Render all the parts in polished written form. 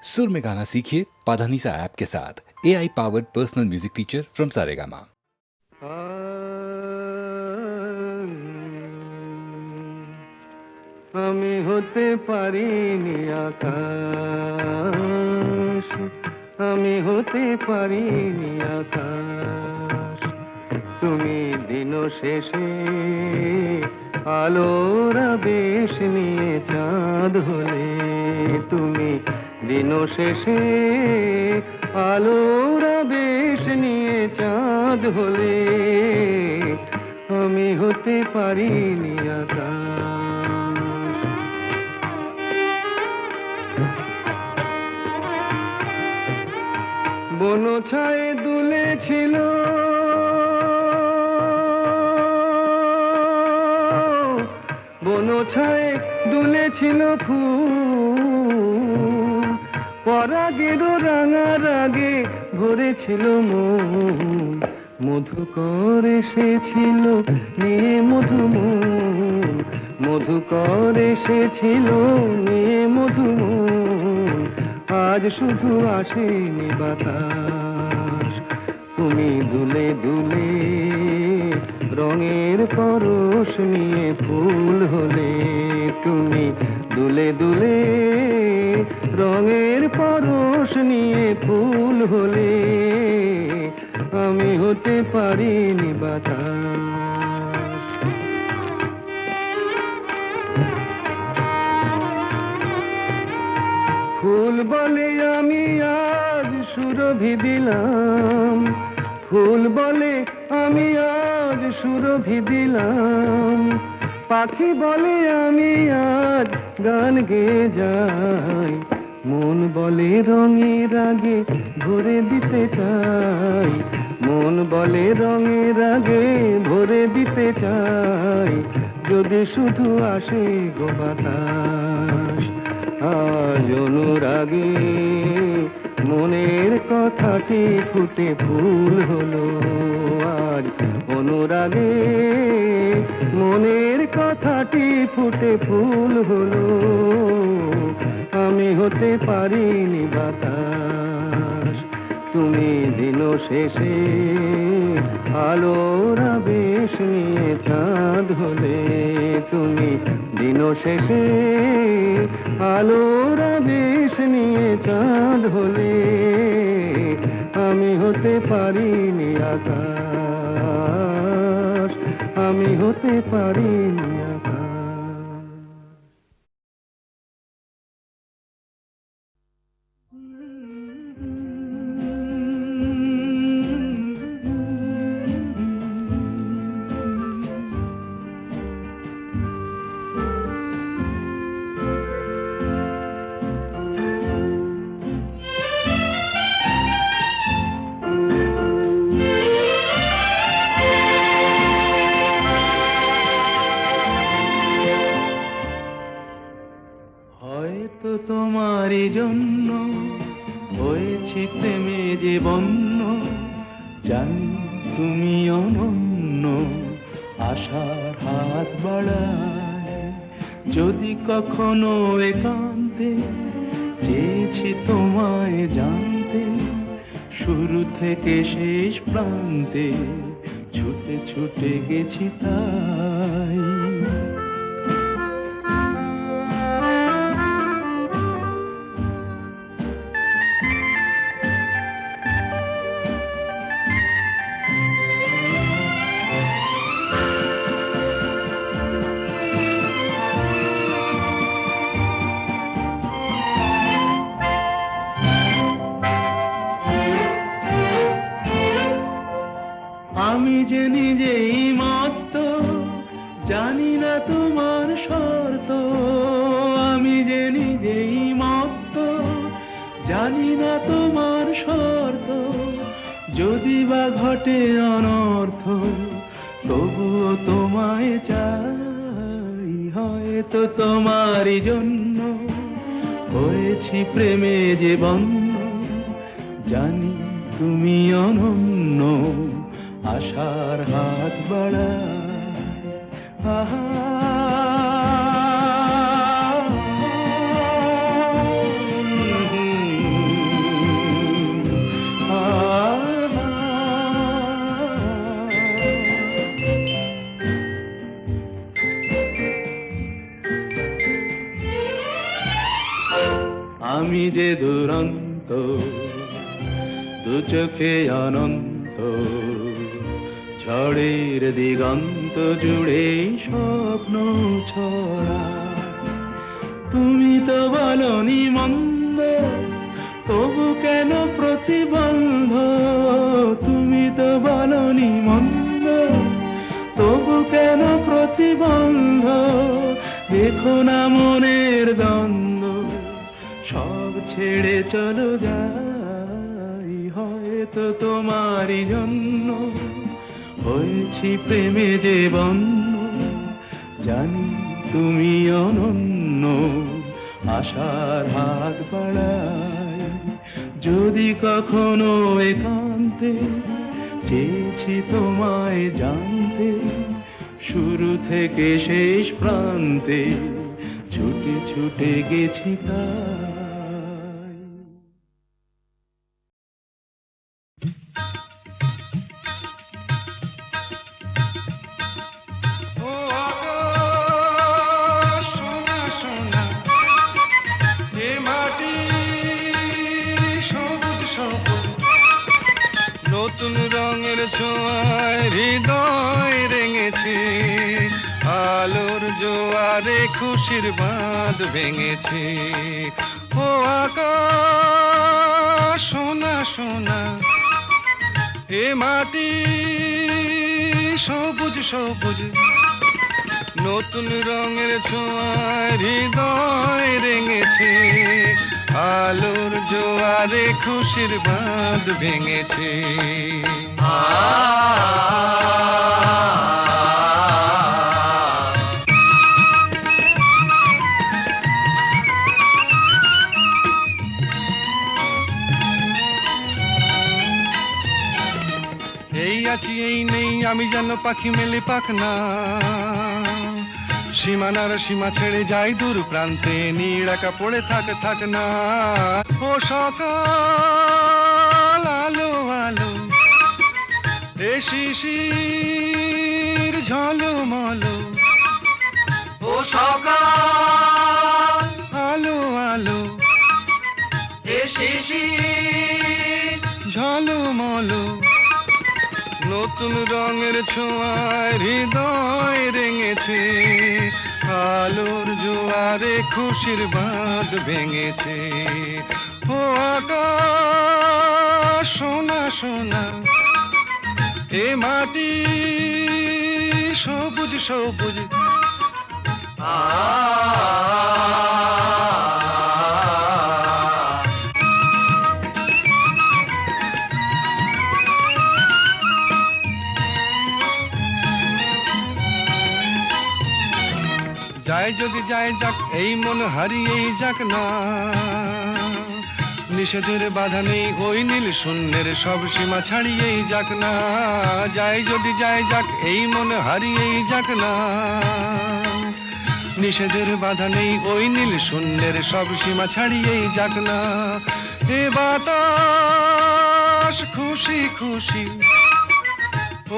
सुर में गाना सीखिए पाधानीसा ऐप के साथ। AI powered personal music teacher from Saregama. আমি হতে পারিনি আকাশ, আমি হতে পারিনি আকাশ। তুমি দিন শেষে আলোর আবেশ নিয়ে চাঁদ হলে, তুমি দিন শেষে আলোর আবেশ নিয়ে চাঁদ হলে, আমি হতে পারিনি আকাশ। বন ছায়ে দুলেছিল বন ছায়ে দুলেছিল ফুল, পরাগের রাঙা রাগে ভরেছিল মন, মধুকর এসেছিল নিয়ে মধুমন, মধুকর এসেছিল নিয়ে মধুমন, আজ শুধু আসেনি বাতাস। তুমি দুলে দুলে রঙের পরশ নিয়ে ফুল হলে, তুমি দুলে দুলে রঙের পরশ নিয়ে ফুল হলে, আমি হতে পারিনি বাতাস। ফুল বলে আমি আজ সুরভি দিলাম, ফুল বলে আমি আজ সুরভি দিলাম, পাখি বলে আমি আজ গান গেয়ে যাই, মন বলে রঙের আগে ভরে দিতে চাই, মন বলে রঙের আগে ভরে দিতে চাই, যদি শুধু আসে গো বাতাস। আজ অনুরাগে মনের কথাটি ফুটে ফুল হলো, আজ অনুরাগে মনের কথাটি ফুটে ফুল হলো, আমি হতে পারিনি বাতাস। তুমি দিন শেষে আলোর আবেশ নিয়ে চাঁদ হলে, তুমি দিন শেষে আলোর আবেশ নিয়ে চাঁদ হলে, আমি হতে পারিনি আকাশ, আমি হতে পারিনি আকাশ। হয়তো তোমারই জন্য হয়েছি প্রেমে যে বন্য, জানি তুমি অনন্য, আশার হাত বাড়ায় যদি কখনো একান্তে, চেয়েছি তোমায় জানতে, শুরু থেকে শেষ প্রান্তে ছুটে ছুটে গেছি তাই। আমি যে নিজেই মত্ত, জানি না তোমার শর্ত, আমি যে নিজেই মত্ত, জানি না তোমার শর্ত, যদি বা ঘটে অনর্থ তবুও তোমায় চাই। হয়তো তোমারই জন্য হয়েছি প্রেমে যে বন্য, জানি তুমি অনন্য, আশার হাত বাড়ায়। আহা আমি যে দুরন্ত, দু চোখে অনন্ত, ঝড়ের দিগন্ত জুড়ে স্বপ্ন ছড়া। তুমি তো বলনি মন্দ, তবু কেন প্রতিবন্ধ? তুমি তো বলনি মন্দ, তবু কেন প্রতিবন্ধ? দেখো না মনের দ্বন্দ্ব, সব ছেড়ে চলো যাই, হয়তো তোমারই জন্য হয়েছি প্রেমে যে বন্য। জানি তুমি অনন্য, আশার হাত বাড়াই, যদি কখনো একান্তে চেয়েছি তোমায় জানতে, শুরু থেকে শেষ প্রান্তে ছুটে ছুটে গেছি তাই। ও আকাশ সোনা সোনা, এ মাটি সবুজ সবুজ, নতুন রঙের ছোঁয়ায় হৃদয় রেঙেছে, আলোর জোয়ারে খুশির বাঁধ ভেঙেছে। ও আকাশ সোনা সোনা, এ মাটি সবুজ সবুজ, নতুন রঙের ছোঁয়ায় হৃদয় রেঙেছে, আলোর জোয়ারে খুশির বাঁধ ভেঙেছে। এই আছি এই নেই, আমি যেন পাখি মেলে পাখনা, সীমানার সীমা ছেড়ে যাই দূর প্রান্তে, নীড় একা পড়ে থাক না। ও সকাল আলো আলো, এ শিশির ঝলমলো, ও সকাল আলো আলো, এ শিশির ঝলমলো, নতুন রঙের ছোঁয়ায় হৃদয় রেঙেছে, আলোর জোয়ারে খুশির বাঁধ ভেঙেছে। ও আকাশ সোনা সোনা, এ মাটি সবুজ সবুজ, যায় যদি যায় যাক, এই মন হারিয়েই যাক না, নিষেধের বাধা নেই ওই নীল শূন্যের সব সীমা ছাড়িয়েই যাক না। যায় যদি যায় যাক, এই মন হারিয়েই যাক না, নিষেধের বাধা নেই ওই নীল শূন্যের সব সীমা ছাড়িয়েই যাক না। এ বাতাস খুশি খুশি,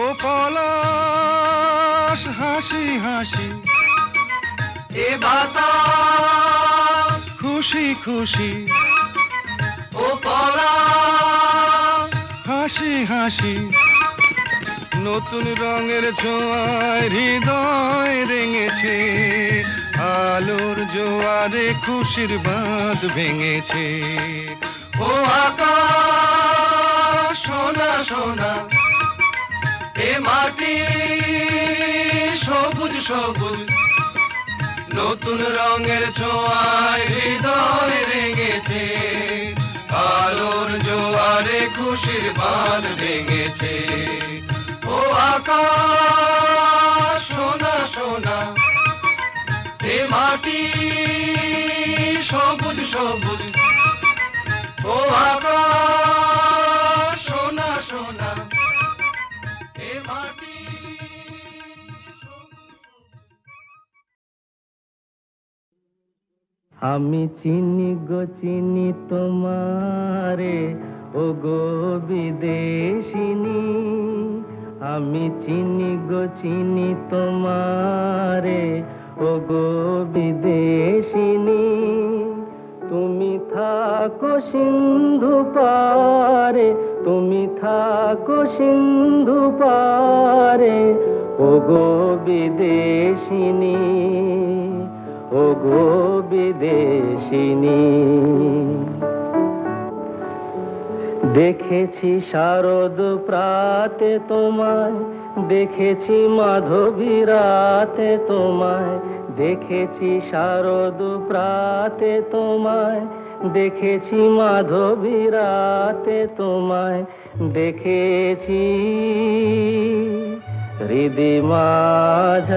ও পলাশ হাসি হাসি, এ বাতাস খুশি খুশি, ও পলাশ হাসি হাসি, নতুন রঙের ছোঁয়ায় হৃদয় রেঙেছে, আলোর জোয়ারে খুশির বাঁধ ভেঙেছে। ও আকাশ সোনা সোনা, এ মাটি সবুজ সবুজ, নতুন রঙের ছোঁয়ায় হৃদয় রেঙেছে, আলোর জোয়ারে খুশির বাঁধ ভেঙেছে। ও আকাশ সোনা সোনা, এ মাটি সবুজ সবুজ, ও আকাশ সোনা সোনা, এ মাটি। আমি চিনি গো চিনি তোমারে, ও গো বিদেশিনী। আমি চিনি গো চিনি তোমারে, ও গো বিদেশিনী। তুমি থাকো সিন্ধু পারে, তুমি থাকো সিন্ধু পারে, ওগো বিদেশিনী, ওগো বিদেশিনী। দেখেছি শারদ প্রাতে তোমায়, দেখেছি মাধবী রাতে তোমায়, দেখেছি শারদ প্রাতে তোমায়, দেখেছি মাধবী রাতে তোমায়, দেখেছি হৃদি মাঝারে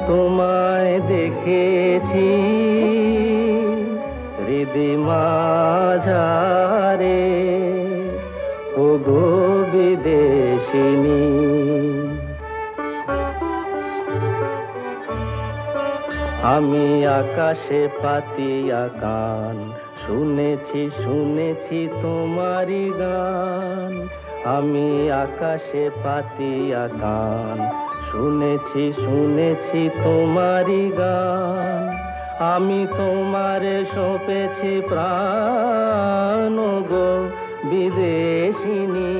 তোমায়, দেখেছি হৃদি মাঝারে, ওগো বিদেশিনী। আমি আকাশে পাতিয়া কান, শুনেছি শুনেছি তোমারি গান। আমি আকাশে পাতিয়া কান, শুনেছি শুনেছি তোমারি গান। আমি তোমারে সঁপেছি প্রাণ, গো বিদেশিনী।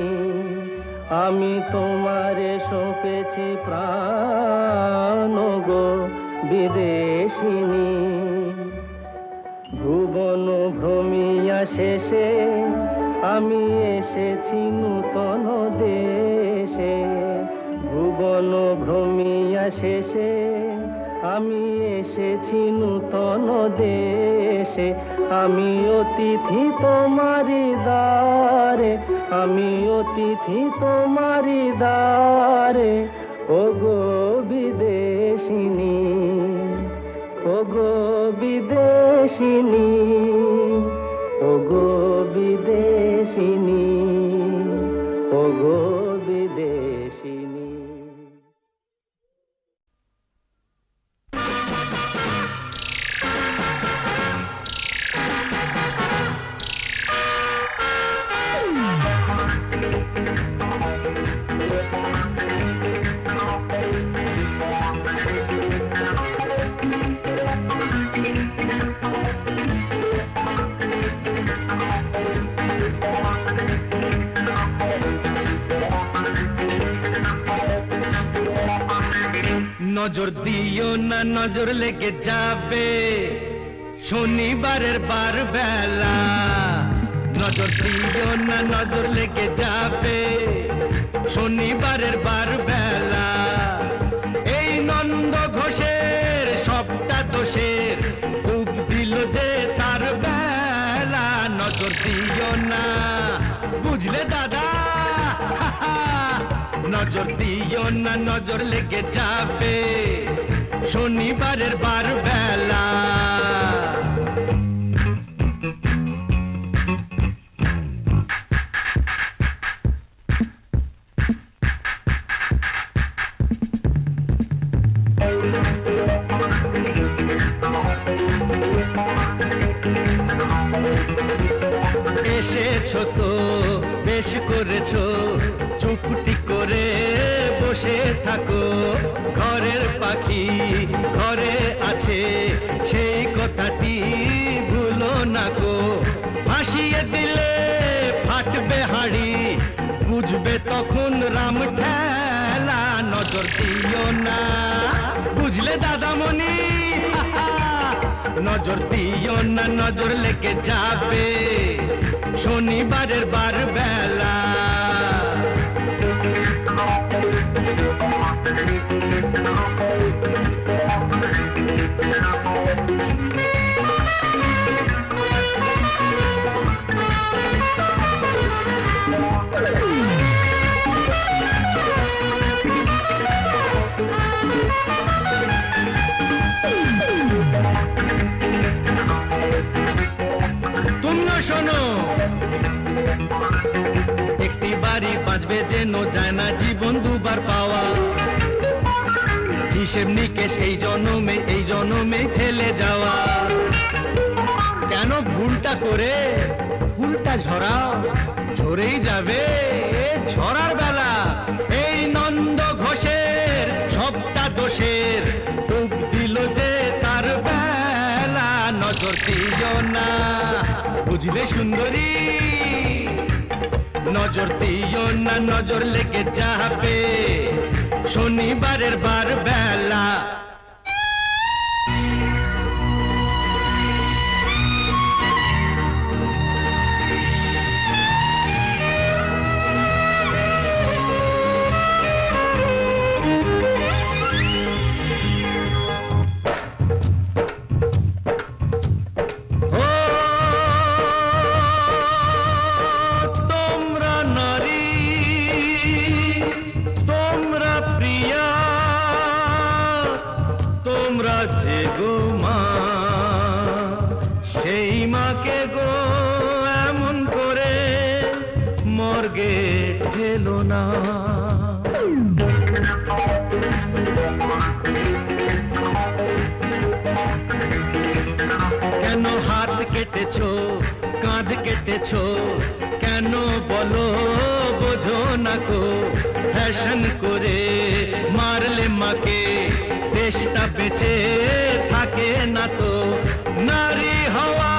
আমি তোমারে সঁপেছি প্রাণ, গো বিদেশিনী। ভুবন ভ্রমিয়া শেষে আমি এসেছি নূতন দেশে। ভুবন ভ্রমিয়া শেষে আমি এসেছি নূতন দেশে। আমি অতিথি তোমারি দ্বারে, আমি অতিথি তোমারি দ্বারে, ওগো বিদেশিনী, ওগো বিদেশিনী, ওগো বিদেশিনী, ওগো বিদেশিনী। নজর দিও না, নজর লেগে যাবে শনিবারের বার বেলা। নজর দিও না, নজর লেগে যাবে শনিবারের বার বেলা। এই নন্দ ঘোষের সবটা দোষের বুক দিল যে তার বেলা। নজর দিও না, বুঝলে দাদা, নজর দিও না, নজর লেগে যাবে শনিবারের বার বেলা। এসেছো তো বেশ করেছো, চুপটি করে বসে থাকো। ঘরের পাখি ঘরে আছে, সেই কথাটি ভুলো না গো। ভাসিয়ে দিলে ফাটবে হাড়ি, বুঝবে তখন রাম ঠেলা। নজর দিও না, বুঝলে দাদামণি, নজর দিও না, নজর লেগে যাবে শনিবারের বার বেলা। তুমিও শোনো, একটি বাড়ি বাঁচবে যেন যায় না জীবন দুবার পাওয়া। হিসেব নিকেশ এই জনমে ফেলে যাওয়া। কেন ভুলটা করে ফুলটা ঝরাও, ঝরেই যাবে ঝরার বেলা। এই নন্দ ঘোষের সবটা দোষের ডুব দিল যে তার বেলা। নজর দিও বুঝলে সুন্দরী নজর দিও না নজর লেগে যাবে শনিবারের বার বেলা সেই মাকে গো এমন করে মর্গে ঠেলো না কেন হাত কেটেছো কাঁধ কেটেছো কেন বলো বোঝো না কো ফ্যাশন করে মারলে মাকে দেশটা বেঁচে থাকে না তো নারী হওয়া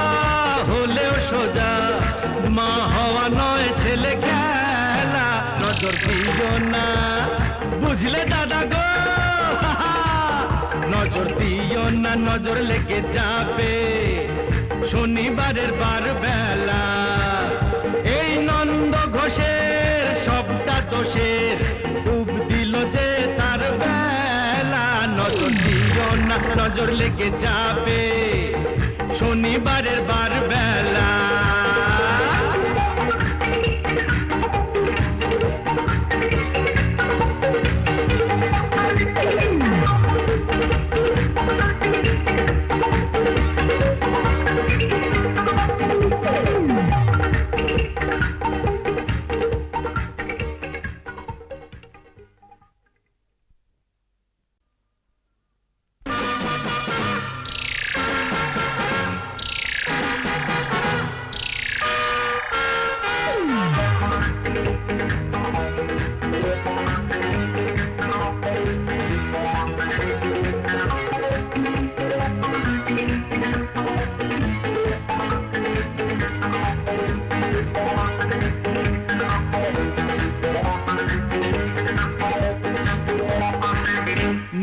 হলেও সোজা মা হওয়া নয় ছেলে খেলা নজর দিও না বুঝলে দাদা গো নজর দিও না নজর লেগে যাবে শনিবারের বার বেলা এই নন্দ ঘোষের সবটা দোষের ডুব দিল যে তার বেলা নজর দিও না নজর লেগে যাবে শনিবারের বার বেলা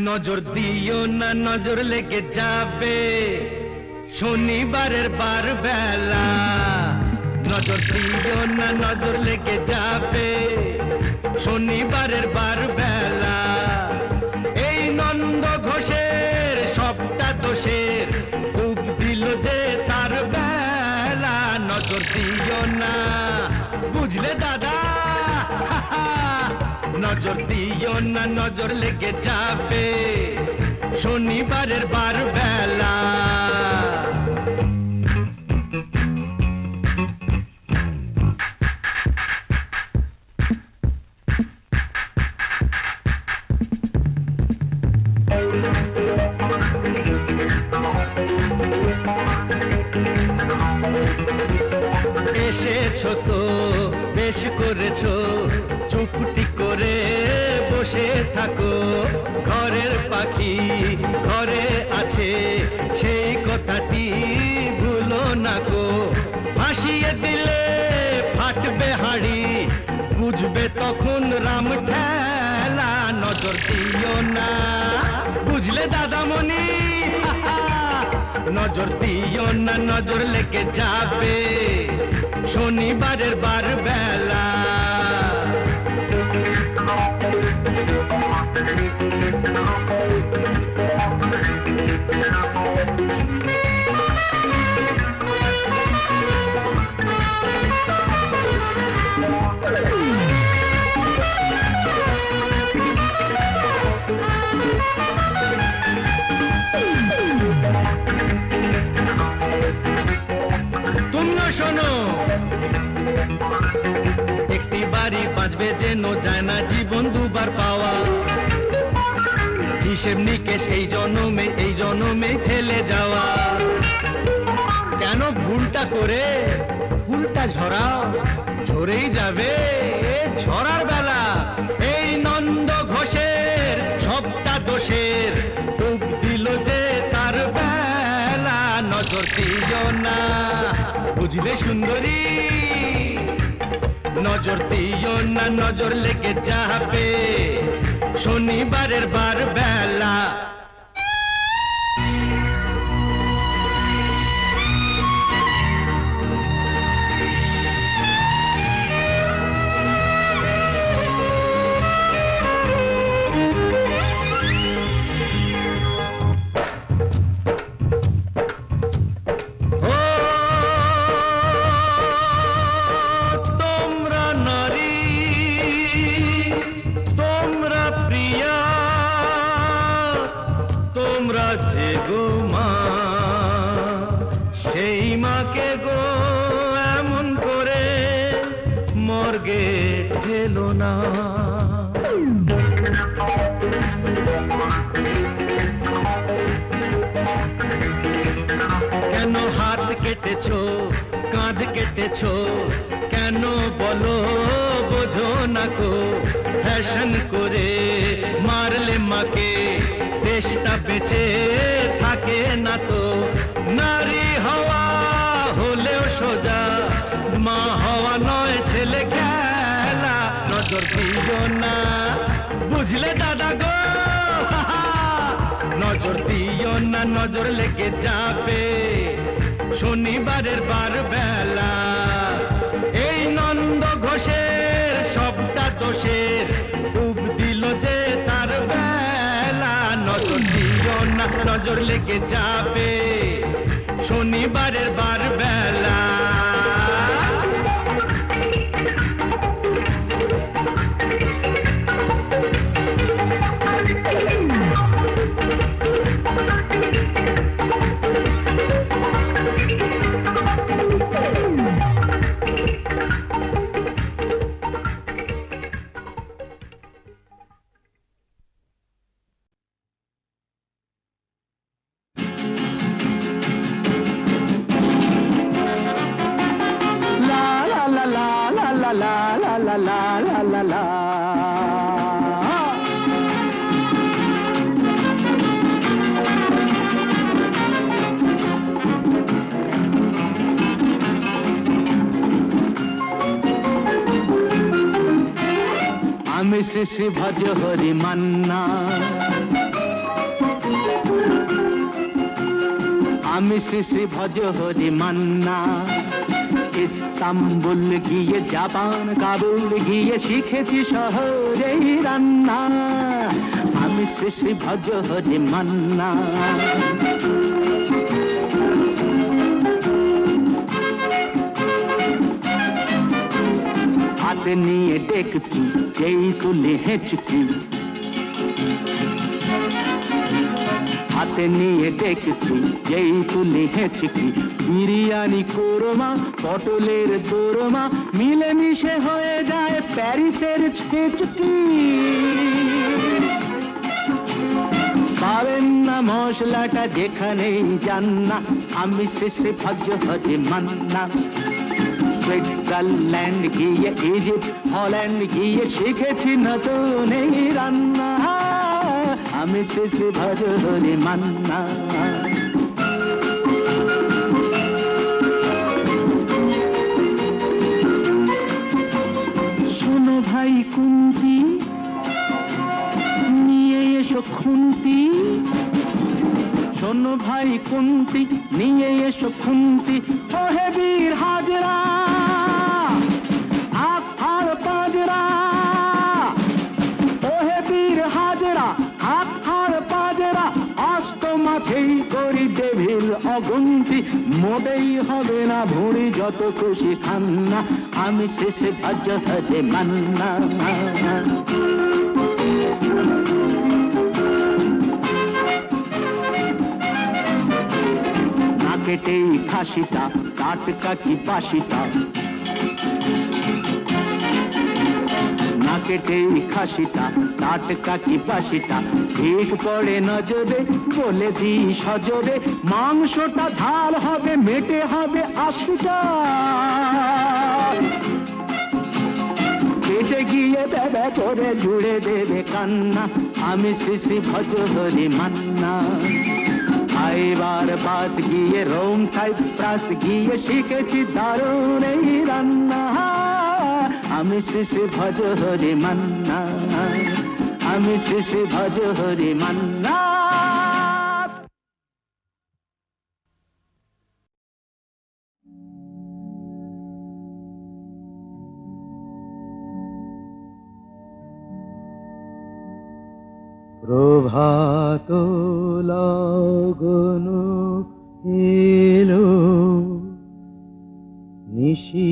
নজর দিও না নজর লেগে যাবে শনিবারের বার বেলা নজর দিও না নজর লেগে যাবে শনিবারের বার বেলা এই নন্দ ঘোষের সবটা দোষের ডুব দিল যে তার বেলা নজর দিও না বুঝলে দাদা নজর দিও না নজর লেগে যাবে শনিবারের বার বেলা এসেছো তো বেশ করেছো চুপটি করে বসে থাকো ঘরের পাখি ঘরে আছে সেই কথাটি ভুলো না গো ভাসিয়ে দিলে ফাটবে হাড়ি বুঝবে তখন রাম ঠেলা নজর দিও না বুঝলে দাদামণি নজর দিও না নজর লেগে যাবে শনিবারের বার বেলা তুমিও শোনো একটি বাড়ি বাঁচবে যেন যায় না জীবন দুবার পাওয়া হিসেব নিকেশ এই জনমে ফেলে যাওয়া কেন ভুলটা করে ফুলটা ঝরাও ঝরেই যাবে ঝরার বেলা এই নন্দ ঘোষের সবটা দোষের ডুব দিল যে তার বেলা নজর দিও না বুঝলে সুন্দরী নজর দিও না নজর লেগে যাবে শনিবারের বার বেলা গো মা সেই মাকে গো এমন করে মর্গে ঠেলো না কেন হাত কেটেছো কাঁধ কেটেছো কেন বলো বোঝো না কো ফ্যাশন করে মারলে মাকে দেশটা বেঁচে থাকে না তো নারী হওয়া হলেও সোজা মা হওয়া নয় ছেলে খেলা নজর দিও না বুঝলে দাদা গো নজর দিও না নজর লেগে যাবে শনিবারের বার বেলা এই নন্দ ঘোষের সবটা দোষের ডুব দিল যে তার বেলা নজর দিও না নজর লেগে যাবে শনিবারের বার বেলা আমি শ্রী শ্রী ভজ হরি মান্না আমি শ্রী শ্রী ভজ হরি মান্না ইস্তাম্বুল গিয়ে জাপান কাবুল গিয়ে শিখেছি শহরেই রান্না আমি শ্রী শ্রী ভজ হরি মান্না হাতে নিয়ে দেখছি যেই তুলে হেঁচকি হাতে নিয়ে দেখছি যেই তুলে হেঁচকি বিরিয়ানি কোরমা পটলের দোরমা মিলেমিশে হয়ে যায় প্যারিসের ছেচকি পাবেন না মশলাটা যেখানেই যান না আমি শেষে ভজ হরি মান্না সুইজারল্যান্ড গিয়ে ইজিপ্ট হল্যান্ড গিয়ে শিখেছি নতুন এই রান্না আমি শ্রী শ্রী ভজ হরি মান্না শোনো ভাই কুন্তি নিয়ে এসো খুন্তি শোনো ভাই কুন্তি নিয়ে এসো খুন্তি ও হে বীর হাজরা হাত হার পাজরা ও হে বীর হাজরা হাত হার পাজরা অস্ত মাঝেই করি দেবীর অগুন্তি মোটেই হবে না ভুঁড়ি যত খুশি খান না আমি শেষে ভজ হরি মান্না কেটেই খাসিটা টাটকা কি বাসিটা না কেটেই খাসিটা টাটকা কি বাসিটা ঠিক পড়ে নজরে বলে দি সজরে মাংসটা ঝাল হবে মেটে হবে 80টা কেটে গিয়ে দেবে করে জুড়ে দেবে কান্না আমি শ্রী শ্রী ভজ হরি মান্না এইবার বাস গিয়ে রোম খাই প্রাস গিয়ে শিখেছি দারুণ এই রান্না আমি শিশু ভজ হরি মান্না আমি শিশু ভজ হরি মান্না প্রভাত লগন এলো নিশি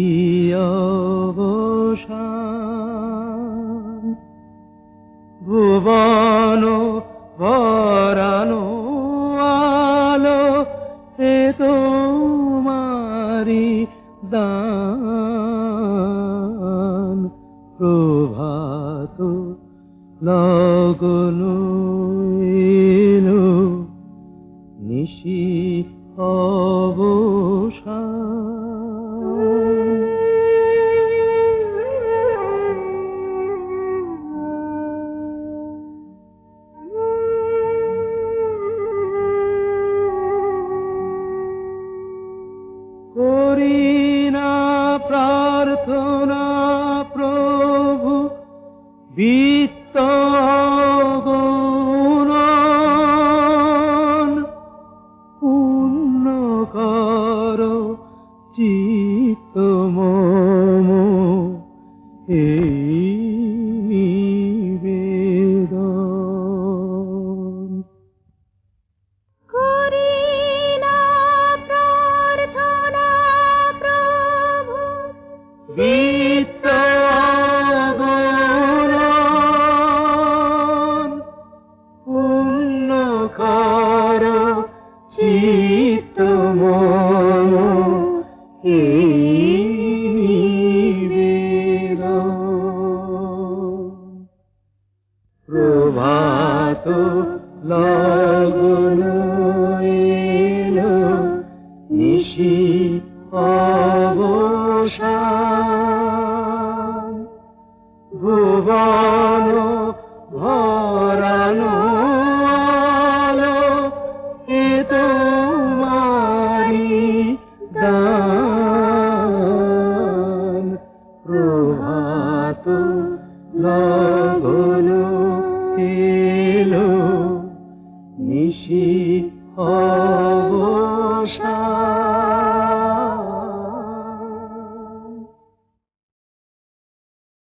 অবসান ভুবন ভরানো আলো এ তোমারি দান প্রভাত লগন এলো নিশি অবসান করি না প্রার্থনা প্রভু বিত্ত গুণন পূর্ণ কর চিত্ত মম এই নিবেদন করি না প্রার্থনা প্রভু বিত্ত গুণন পূর্ণ কর চিত্ত মম এই নিবেদন প্রভাত লগন এলো নিশি অবসান ভুবন